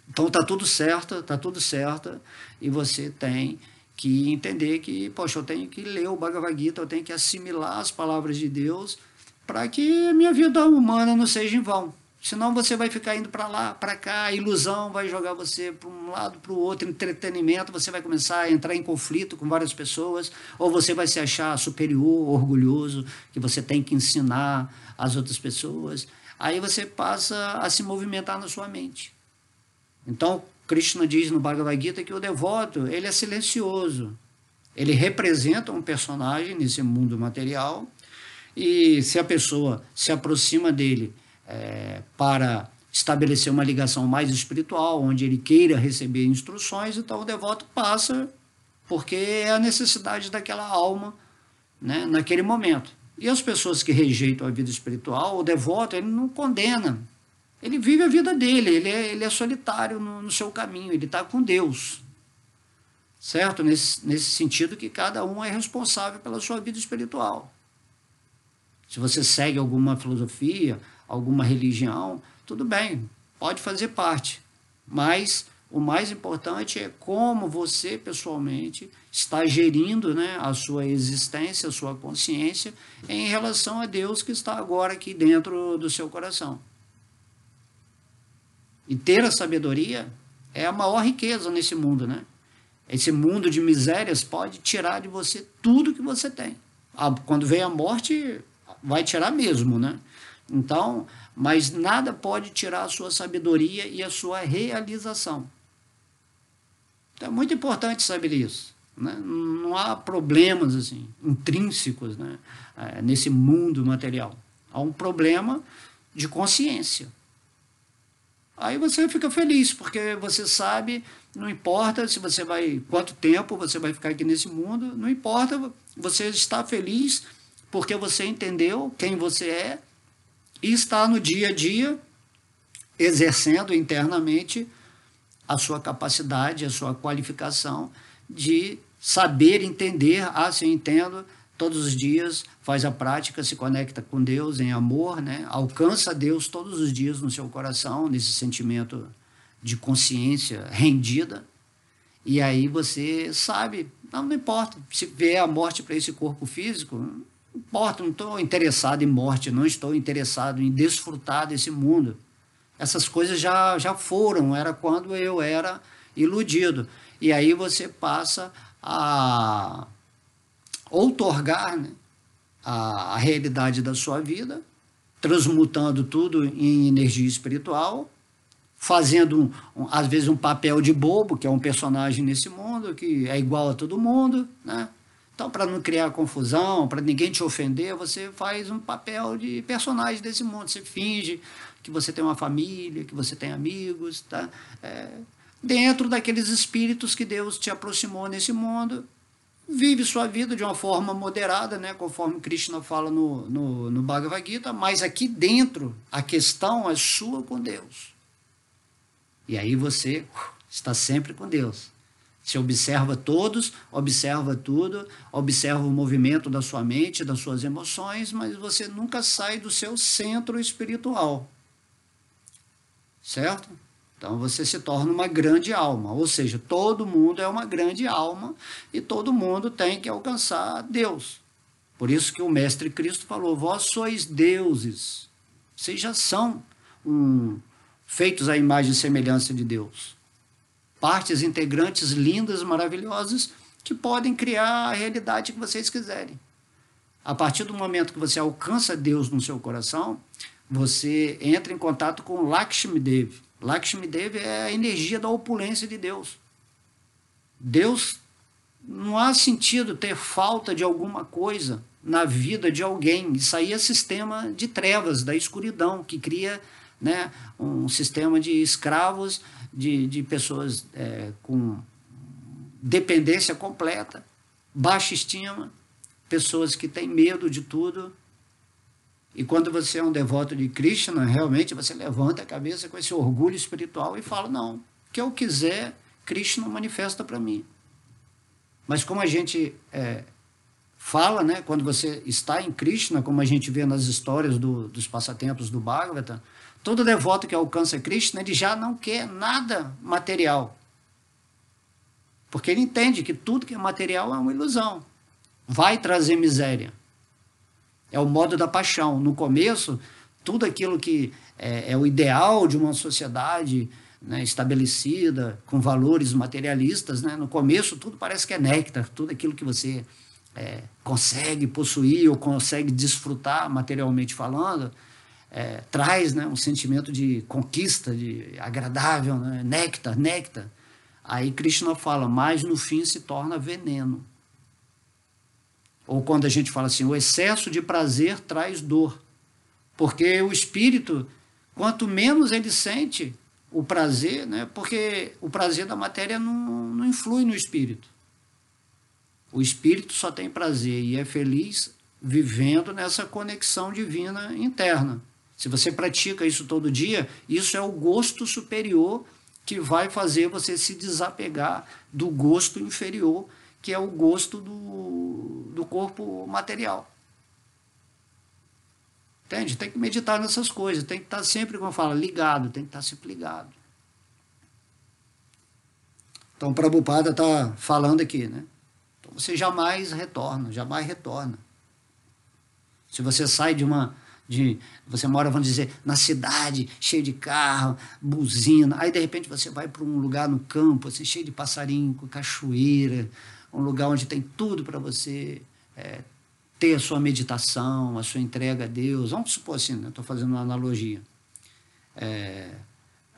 Então está tudo certo, e você tem que entender que, poxa, eu tenho que ler o Bhagavad Gita, eu tenho que assimilar as palavras de Deus para que a minha vida humana não seja em vão. Senão você vai ficar indo para lá, para cá, a ilusão vai jogar você para um lado, para o outro, entretenimento, você vai começar a entrar em conflito com várias pessoas, ou você vai se achar superior, orgulhoso, que você tem que ensinar as outras pessoas. Aí você passa a se movimentar na sua mente. Então, Krishna diz no Bhagavad Gita que o devoto, ele é silencioso. Ele representa um personagem nesse mundo material, e se a pessoa se aproxima dele para estabelecer uma ligação mais espiritual, onde ele queira receber instruções, então o devoto passa, porque é a necessidade daquela alma, né, naquele momento. E as pessoas que rejeitam a vida espiritual, o devoto, ele não condena, ele vive a vida dele, ele é solitário no seu caminho, ele está com Deus, certo? Nesse sentido que cada um é responsável pela sua vida espiritual. Se você segue alguma filosofia, alguma religião, tudo bem, pode fazer parte. Mas o mais importante é como você, pessoalmente, está gerindo, né, a sua existência, a sua consciência, em relação a Deus que está agora aqui dentro do seu coração. E ter a sabedoria é a maior riqueza nesse mundo, né? Esse mundo de misérias pode tirar de você tudo que você tem. Quando vem a morte, vai tirar mesmo, né? Então, mas nada pode tirar a sua sabedoria e a sua realização. Então, é muito importante saber isso, né? Não há problemas assim, intrínsecos, né, nesse mundo material. Há um problema de consciência. Aí você fica feliz, porque você sabe, não importa se você vai, quanto tempo você vai ficar aqui nesse mundo, não importa, você está feliz porque você entendeu quem você é e está no dia a dia exercendo internamente a sua capacidade, a sua qualificação de saber entender, se eu entendo, todos os dias faz a prática, se conecta com Deus em amor, né? Alcança Deus todos os dias no seu coração, nesse sentimento de consciência rendida, e aí você sabe, não importa, se vier a morte para esse corpo físico, não importa, não estou interessado em morte, não estou interessado em desfrutar desse mundo. Essas coisas já foram, era quando eu era iludido. E aí você passa a outorgar, né, a realidade da sua vida, transmutando tudo em energia espiritual, fazendo, às vezes, um papel de bobo, que é um personagem nesse mundo, que é igual a todo mundo, né? Então, para não criar confusão, para ninguém te ofender, você faz um papel de personagem desse mundo. Você finge que você tem uma família, que você tem amigos, tá? Dentro daqueles espíritos que Deus te aproximou nesse mundo, vive sua vida de uma forma moderada, né, conforme Krishna fala no Bhagavad Gita, mas aqui dentro a questão é sua com Deus. E aí você está sempre com Deus. Você observa todos, observa tudo, observa o movimento da sua mente, das suas emoções, mas você nunca sai do seu centro espiritual. Certo? Então você se torna uma grande alma, ou seja, todo mundo é uma grande alma e todo mundo tem que alcançar Deus. Por isso que o Mestre Cristo falou, vós sois deuses, vocês já são feitos à imagem e semelhança de Deus. Partes integrantes lindas, maravilhosas, que podem criar a realidade que vocês quiserem. A partir do momento que você alcança Deus no seu coração, você entra em contato com Lakshmi Devi. Lakshmi Devi é a energia da opulência de Deus. Deus, não há sentido ter falta de alguma coisa na vida de alguém. Isso aí é sistema de trevas, da escuridão, que cria, né, um sistema de escravos, de pessoas com dependência completa, baixa estima, pessoas que têm medo de tudo. E quando você é um devoto de Krishna, realmente você levanta a cabeça com esse orgulho espiritual e fala, não, o que eu quiser, Krishna manifesta para mim. Mas como a gente fala, né, quando você está em Krishna, como a gente vê nas histórias dos passatempos do Bhagavata, todo devoto que alcança Krishna, ele já não quer nada material. Porque ele entende que tudo que é material é uma ilusão. Vai trazer miséria. É o modo da paixão. No começo, tudo aquilo que é o ideal de uma sociedade, né, estabelecida, com valores materialistas, né, no começo tudo parece que é néctar, tudo aquilo que você consegue possuir ou consegue desfrutar materialmente falando, traz, né, um sentimento de conquista, de agradável, né, néctar. Aí Krishna fala, mas no fim se torna veneno. Ou quando a gente fala assim, o excesso de prazer traz dor. Porque o espírito, quanto menos ele sente o prazer, né, porque o prazer da matéria não influi no espírito. O espírito só tem prazer e é feliz vivendo nessa conexão divina interna. Se você pratica isso todo dia, isso é o gosto superior que vai fazer você se desapegar do gosto inferior, que é o gosto do corpo material. Entende? Tem que meditar nessas coisas, tem que estar sempre, como eu falo, ligado, tem que estar sempre ligado. Então, o Prabhupada está falando aqui, né? Então, você jamais retorna. Se você sai você mora, vamos dizer, na cidade, cheio de carro, buzina, aí de repente você vai para um lugar no campo, assim, cheio de passarinho, com cachoeira, um lugar onde tem tudo para você ter a sua meditação, a sua entrega a Deus. Vamos supor assim, né? Estou fazendo uma analogia.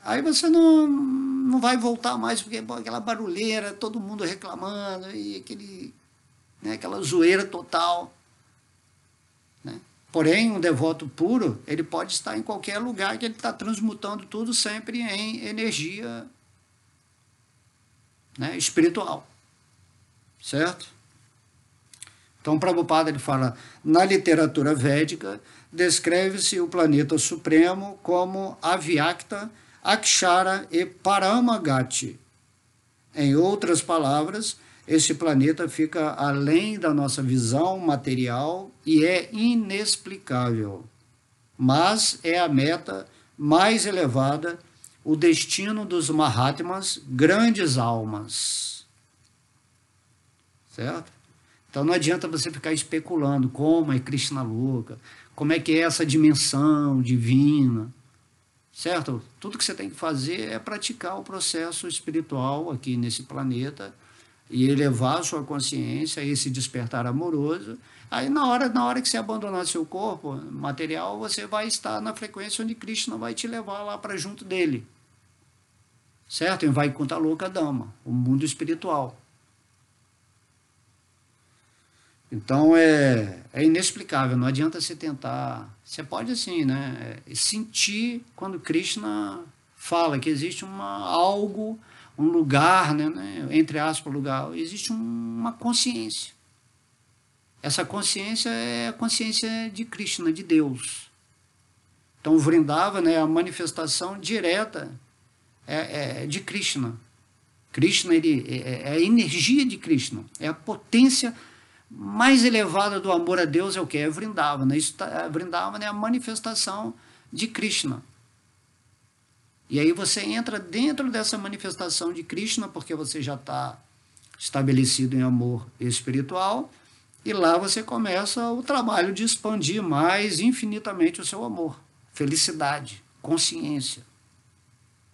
Aí você não vai voltar mais, porque aquela barulheira, todo mundo reclamando, e aquela zoeira total. Né? Porém, um devoto puro, ele pode estar em qualquer lugar que ele está transmutando tudo sempre em energia, né, espiritual. Certo? Então, Prabhupada ele fala, na literatura védica, descreve-se o planeta supremo como Avyakta, Akshara e Paramagati. Em outras palavras, esse planeta fica além da nossa visão material e é inexplicável. Mas é a meta mais elevada, o destino dos Mahatmas, grandes almas. Certo? Então não adianta você ficar especulando como é Krishna Loka, como é que é essa dimensão divina. Certo? Tudo que você tem que fazer é praticar o processo espiritual aqui nesse planeta e elevar a sua consciência a esse despertar amoroso. Aí na hora que você abandonar seu corpo material, você vai estar na frequência onde Krishna vai te levar lá para junto dele. Certo? Em Vaikuntha Loka Dhamma, o mundo espiritual. Então é inexplicável, não adianta você tentar. Você pode assim, né, sentir quando Krishna fala que existe algo, um lugar, né, entre aspas, lugar, existe uma consciência. Essa consciência é a consciência de Krishna, de Deus. Então o Vrindavana é a manifestação direta de Krishna. Krishna é a energia de Krishna, é a potência mais elevada do amor a Deus, é o que? É Vrindavana. Vrindavana é a manifestação de Krishna. E aí você entra dentro dessa manifestação de Krishna, porque você já está estabelecido em amor espiritual, e lá você começa o trabalho de expandir mais infinitamente o seu amor, felicidade, consciência.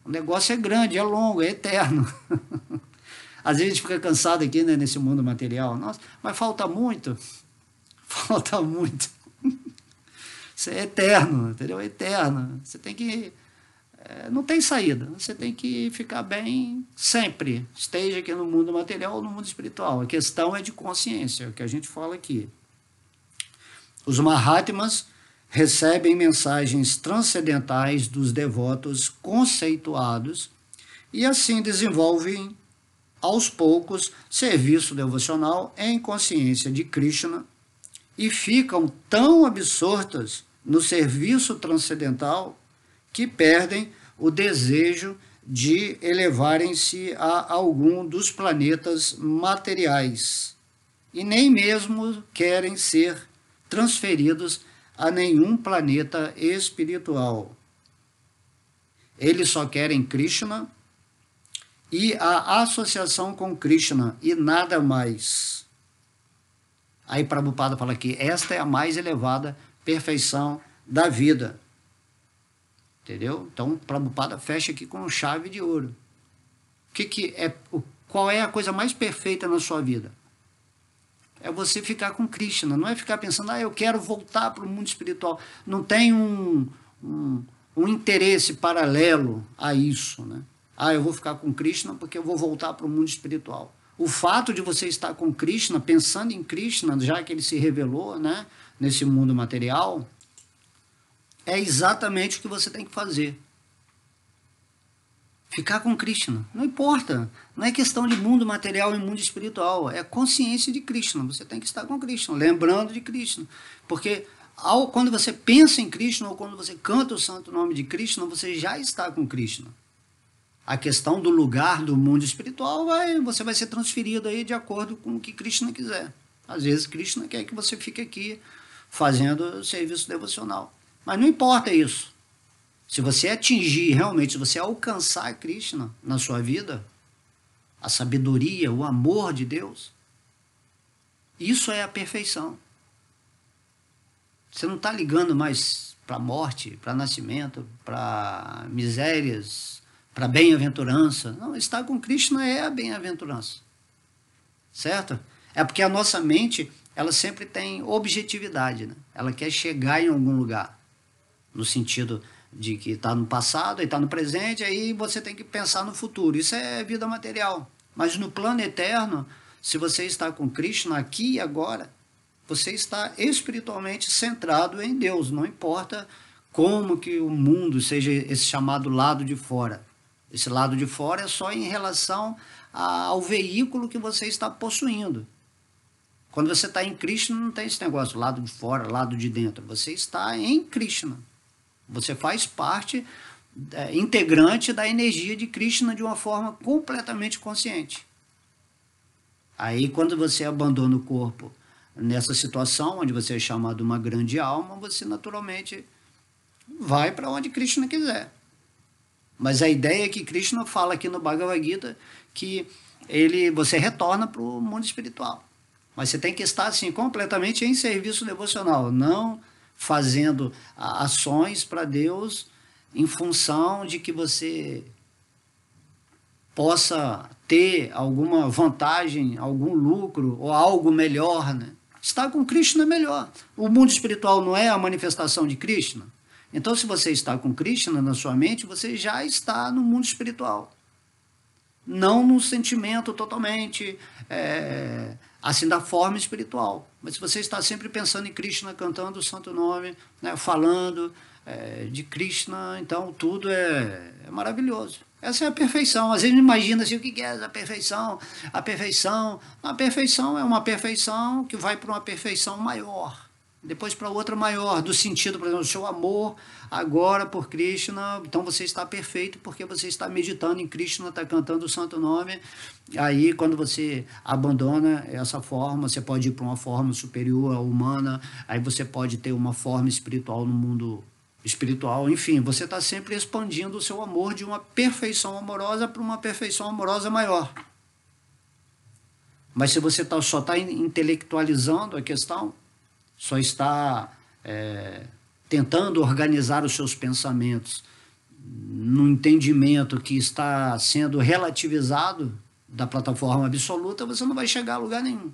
O negócio é grande, é longo, é eterno. Às vezes a gente fica cansado aqui, né, nesse mundo material. Nossa, mas falta muito. Falta muito. Você é eterno, entendeu? É eterno. Você tem que... não tem saída. Você tem que ficar bem sempre. Esteja aqui no mundo material ou no mundo espiritual. A questão é de consciência, é o que a gente fala aqui. Os Mahatmas recebem mensagens transcendentais dos devotos conceituados e assim desenvolvem aos poucos serviço devocional em consciência de Krishna e ficam tão absortas no serviço transcendental que perdem o desejo de elevarem-se a algum dos planetas materiais e nem mesmo querem ser transferidos a nenhum planeta espiritual. Eles só querem Krishna e a associação com Krishna e nada mais. Aí Prabhupada fala que esta é a mais elevada perfeição da vida. Entendeu? Então Prabhupada fecha aqui com chave de ouro. Qual é a coisa mais perfeita na sua vida? É você ficar com Krishna, não é ficar pensando, eu quero voltar para o mundo espiritual. Não tem um interesse paralelo a isso, né? Eu vou ficar com Krishna porque eu vou voltar para o mundo espiritual. O fato de você estar com Krishna, pensando em Krishna, já que ele se revelou, né, nesse mundo material, é exatamente o que você tem que fazer. Ficar com Krishna. Não importa. Não é questão de mundo material e mundo espiritual. É consciência de Krishna. Você tem que estar com Krishna, lembrando de Krishna. Porque quando você pensa em Krishna ou quando você canta o santo nome de Krishna, você já está com Krishna. A questão do lugar do mundo espiritual, você vai ser transferido aí de acordo com o que Krishna quiser. Às vezes Krishna quer que você fique aqui fazendo serviço devocional. Mas não importa isso. Se você atingir realmente, se você alcançar Krishna na sua vida, a sabedoria, o amor de Deus, isso é a perfeição. Você não está ligando mais para a morte, para nascimento, para misérias, para bem-aventurança. Não, estar com Krishna é a bem-aventurança. Certo? É porque a nossa mente, ela sempre tem objetividade, né? Ela quer chegar em algum lugar. No sentido de que está no passado e está no presente, aí você tem que pensar no futuro. Isso é vida material. Mas no plano eterno, se você está com Krishna aqui e agora, você está espiritualmente centrado em Deus. Não importa como que o mundo seja esse chamado lado de fora. Esse lado de fora é só em relação ao veículo que você está possuindo. Quando você está em Krishna, não tem esse negócio, lado de fora, lado de dentro. Você está em Krishna. Você faz parte integrante da energia de Krishna de uma forma completamente consciente. Aí, quando você abandona o corpo nessa situação, onde você é chamado uma grande alma, você naturalmente vai para onde Krishna quiser. Mas a ideia é que Krishna fala aqui no Bhagavad Gita que você retorna para o mundo espiritual. Mas você tem que estar assim, completamente em serviço devocional, não fazendo ações para Deus em função de que você possa ter alguma vantagem, algum lucro ou algo melhor, né? Estar com Krishna é melhor. O mundo espiritual não é a manifestação de Krishna? Então, se você está com Krishna na sua mente, você já está no mundo espiritual. Não no sentimento totalmente assim da forma espiritual. Mas se você está sempre pensando em Krishna, cantando o santo nome, né, falando de Krishna, então tudo é maravilhoso. Essa é a perfeição. Às vezes imagina assim, o que é a perfeição? A perfeição é uma perfeição que vai para uma perfeição maior. Depois para outra maior, do sentido, por exemplo, o seu amor agora por Krishna, então você está perfeito porque você está meditando em Krishna, está cantando o santo nome. Aí quando você abandona essa forma, você pode ir para uma forma superior à humana, aí você pode ter uma forma espiritual no mundo espiritual, enfim, você está sempre expandindo o seu amor de uma perfeição amorosa para uma perfeição amorosa maior. Mas se você só está intelectualizando a questão, só está tentando organizar os seus pensamentos no entendimento que está sendo relativizado da plataforma absoluta, você não vai chegar a lugar nenhum.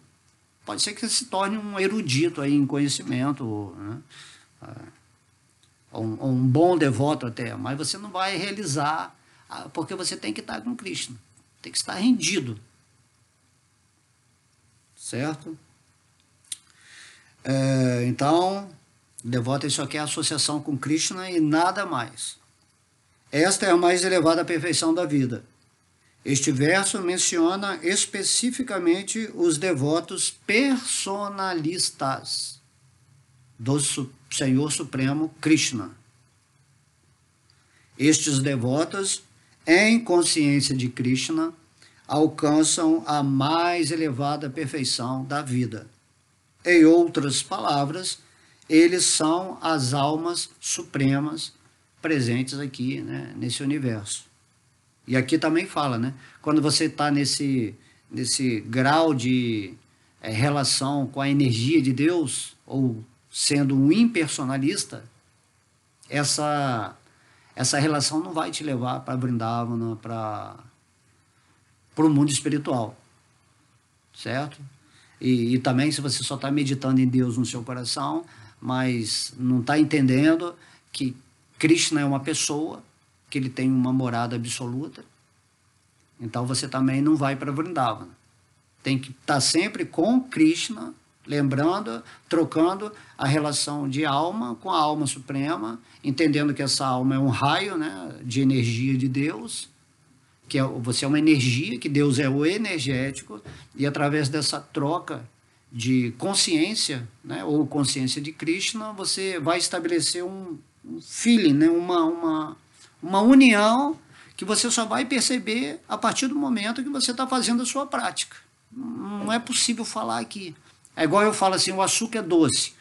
Pode ser que você se torne um erudito aí em conhecimento, né? ou um bom devoto até, mas você não vai realizar, porque você tem que estar com Krishna, tem que estar rendido, certo? Então, devoto só quer associação com Krishna e nada mais. Esta é a mais elevada perfeição da vida. Este verso menciona especificamente os devotos personalistas do Senhor Supremo Krishna. Estes devotos, em consciência de Krishna, alcançam a mais elevada perfeição da vida. Em outras palavras, eles são as almas supremas presentes aqui, né, nesse universo. E aqui também fala, né, quando você está nesse grau de relação com a energia de Deus, ou sendo um impersonalista, essa relação não vai te levar para Vrindavana, para o mundo espiritual, certo? E também, se você só está meditando em Deus no seu coração, mas não está entendendo que Krishna é uma pessoa, que ele tem uma morada absoluta, então você também não vai para Vrindavana. Tem que estar sempre com Krishna, lembrando, trocando a relação de alma com a alma suprema, entendendo que essa alma é um raio, né, de energia de Deus, que você é uma energia, que Deus é o energético, e através dessa troca de consciência, né, ou consciência de Krishna, você vai estabelecer um feeling, né, uma união que você só vai perceber a partir do momento que você está fazendo a sua prática. Não é possível falar aqui. É igual eu falo assim, o açúcar é doce.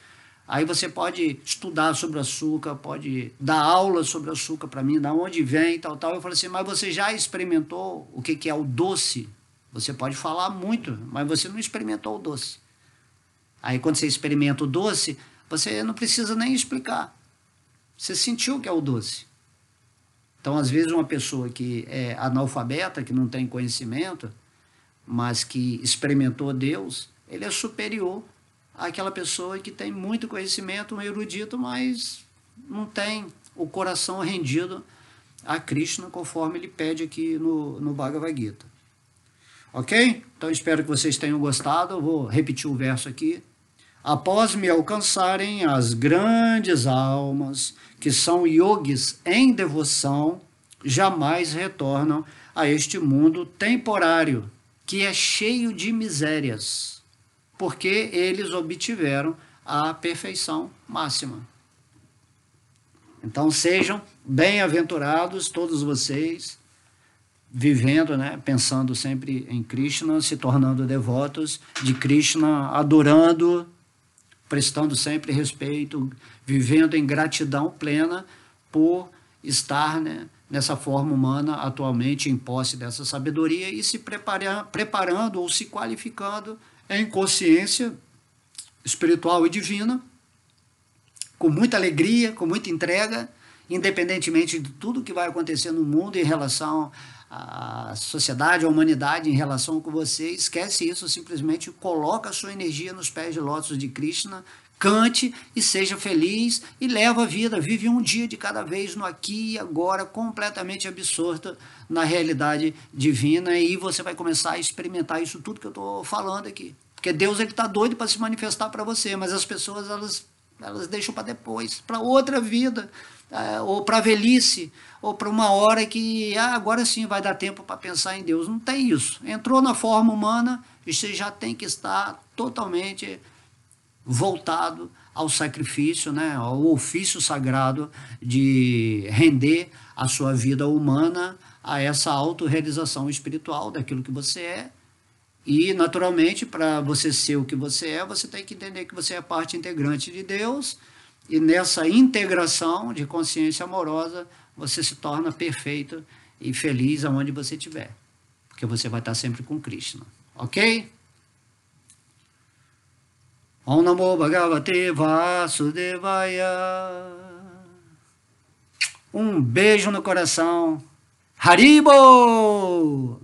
Aí você pode estudar sobre açúcar, pode dar aula sobre açúcar para mim, da onde vem, tal. Eu falo assim, mas você já experimentou o que é o doce? Você pode falar muito, mas você não experimentou o doce. Aí quando você experimenta o doce, você não precisa nem explicar. Você sentiu que é o doce. Então, às vezes, uma pessoa que é analfabeta, que não tem conhecimento, mas que experimentou Deus, ele é superior àquela pessoa que tem muito conhecimento, um erudito, mas não tem o coração rendido a Krishna, conforme ele pede aqui no Bhagavad Gita. Ok? Então, espero que vocês tenham gostado. Eu vou repetir o verso aqui. Após me alcançarem as grandes almas, que são yogis em devoção, jamais retornam a este mundo temporário, que é cheio de misérias, porque eles obtiveram a perfeição máxima. Então sejam bem-aventurados todos vocês, vivendo, né, pensando sempre em Krishna, se tornando devotos de Krishna, adorando, prestando sempre respeito, vivendo em gratidão plena por estar, né, nessa forma humana atualmente em posse dessa sabedoria e se preparando ou se qualificando em consciência espiritual e divina, com muita alegria, com muita entrega, independentemente de tudo que vai acontecer no mundo em relação à sociedade, à humanidade, em relação com você. Esquece isso, simplesmente coloca a sua energia nos pés de lótus de Krishna, cante e seja feliz e leva a vida, vive um dia de cada vez no aqui e agora, completamente absorto na realidade divina, e você vai começar a experimentar isso tudo que eu estou falando aqui. Porque Deus está doido para se manifestar para você, mas as pessoas elas deixam para depois, para outra vida, ou para a velhice, ou para uma hora que agora sim vai dar tempo para pensar em Deus. Não tem isso. Entrou na forma humana, você já tem que estar totalmente voltado ao sacrifício, né, ao ofício sagrado de render a sua vida humana a essa autorrealização espiritual daquilo que você é. E, naturalmente, para você ser o que você é, você tem que entender que você é parte integrante de Deus, e nessa integração de consciência amorosa, você se torna perfeito e feliz aonde você estiver, porque você vai estar sempre com Krishna. Ok? Om Namo Bhagavate Vasudevaya. Um beijo no coração. Haribo!